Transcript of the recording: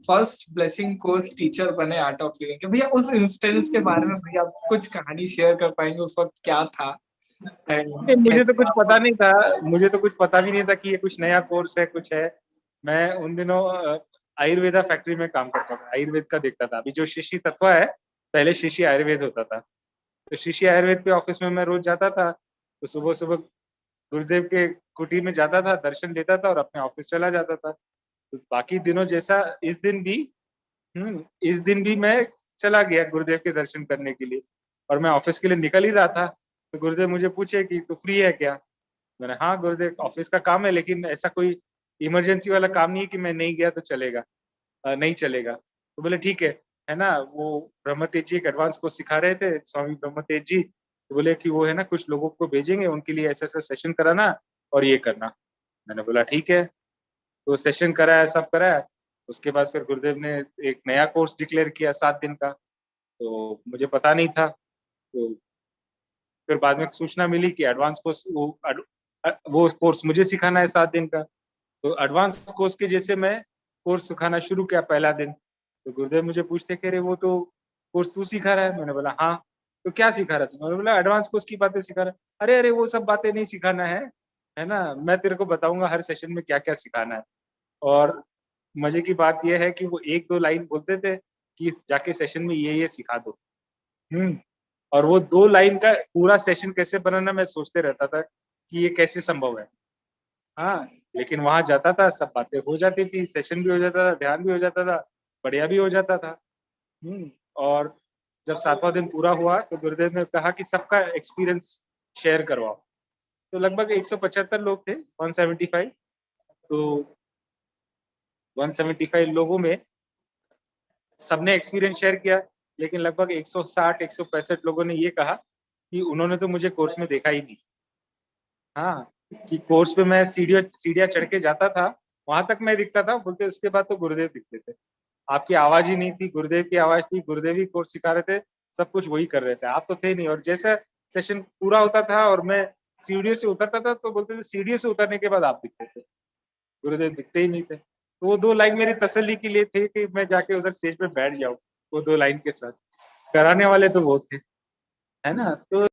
First blessing course teacher बने art of living के, भैया उस इंस्टेंस के बारे में भैया आप कुछ कहानी शेयर कर पाएंगे, उस वक्त क्या था एंड मुझे तो कैसे कुछ आप। पता नहीं था। मुझे तो कुछ पता भी नहीं था कि ये कुछ नया कोर्स है, कुछ है। मैं उन दिनों आयुर्वेदा फैक्ट्री में काम करता था, आयुर्वेद का देखता था। अभी जो शिशि तत्वा है, पहले शिशि आयुर्वेद होता था। तो शिशि आयुर्वेद के ऑफिस में मैं रोज जाता था। तो सुबह सुबह गुरुदेव के कुटीर में जाता था, दर्शन लेता था और अपने ऑफिस चला जाता था। तो बाकी दिनों जैसा इस दिन भी मैं चला गया गुरुदेव के दर्शन करने के लिए। और मैं ऑफिस के लिए निकल ही रहा था, तो गुरुदेव मुझे पूछे कि तू फ्री है क्या। मैंने हाँ गुरुदेव, ऑफिस का काम है, लेकिन ऐसा कोई इमरजेंसी वाला काम नहीं है कि मैं नहीं गया तो चलेगा, नहीं चलेगा। तो बोले ठीक है ना। वो ब्रह्म तेज जी एक एडवांस को सिखा रहे थे, स्वामी ब्रह्म तेज जी। तो बोले कि वो है ना, कुछ लोगों को भेजेंगे, उनके लिए ऐसा ऐसा सेशन कराना और ये करना। मैंने बोला ठीक है। तो सेशन कराया, सब कराया। उसके बाद फिर गुरुदेव ने एक नया कोर्स डिक्लेयर किया 7 दिन का। तो मुझे पता नहीं था। तो फिर बाद में सूचना मिली कि एडवांस कोर्स, वो कोर्स मुझे सिखाना है 7 दिन का। तो एडवांस कोर्स के जैसे मैं कोर्स सिखाना शुरू किया पहला दिन। तो गुरुदेव मुझे पूछते कह रहे वो तो कोर्स तू सिखा रहा है। मैंने बोला हाँ। तो क्या सिखा रहा था। मैंने बोला एडवांस कोर्स की बातें सिखा रहा है। अरे अरे वो सब बातें नहीं सिखाना है ना, मैं तेरे को बताऊंगा हर सेशन में क्या क्या सिखाना है। और मजे की बात यह है कि वो एक दो लाइन बोलते थे कि जाके सेशन में ये सिखा दो। हम्म। और वो 2 लाइन का पूरा सेशन कैसे बनाना मैं सोचते रहता था कि ये कैसे संभव है। हाँ, लेकिन वहां जाता था, सब बातें हो जाती थी, सेशन भी हो जाता था, ध्यान भी हो जाता था, बढ़िया भी हो जाता था। और जब 7वां दिन पूरा हुआ तो गुरुदेव ने कहा कि सबका एक्सपीरियंस शेयर करवाओ। तो लगभग 175 लोग थे, 175। तो 175 लोगों में सबने एक्सपीरियंस शेयर किया। लेकिन लगभग 160 165 लोगों ने ये कहा कि उन्होंने तो मुझे कोर्स में देखा ही नहीं। हाँ, कि कोर्स पे मैं सीढ़ियाँ सीढ़ियाँ चढ़ के जाता था, वहां तक मैं दिखता था, बोलते उसके बाद तो गुरुदेव दिखते थे। आपकी आवाज ही नहीं थी, गुरुदेव की आवाज थी, गुरुदेव ही कोर्स सिखा रहे थे, सब कुछ वही कर रहे थे, आप तो थे नहीं। और जैसे सेशन पूरा होता था और मैं सीढ़ियों से उतरता था, तो बोलते थे सीढ़ियों से उतरने के बाद आप दिखते थे, गुरुदेव दिखते ही नहीं थे। तो वो 2 लाइन मेरी तसल्ली के लिए थे कि मैं जाके उधर स्टेज पे बैठ जाऊं वो 2 लाइन के साथ। कराने वाले तो वो थे, है ना। तो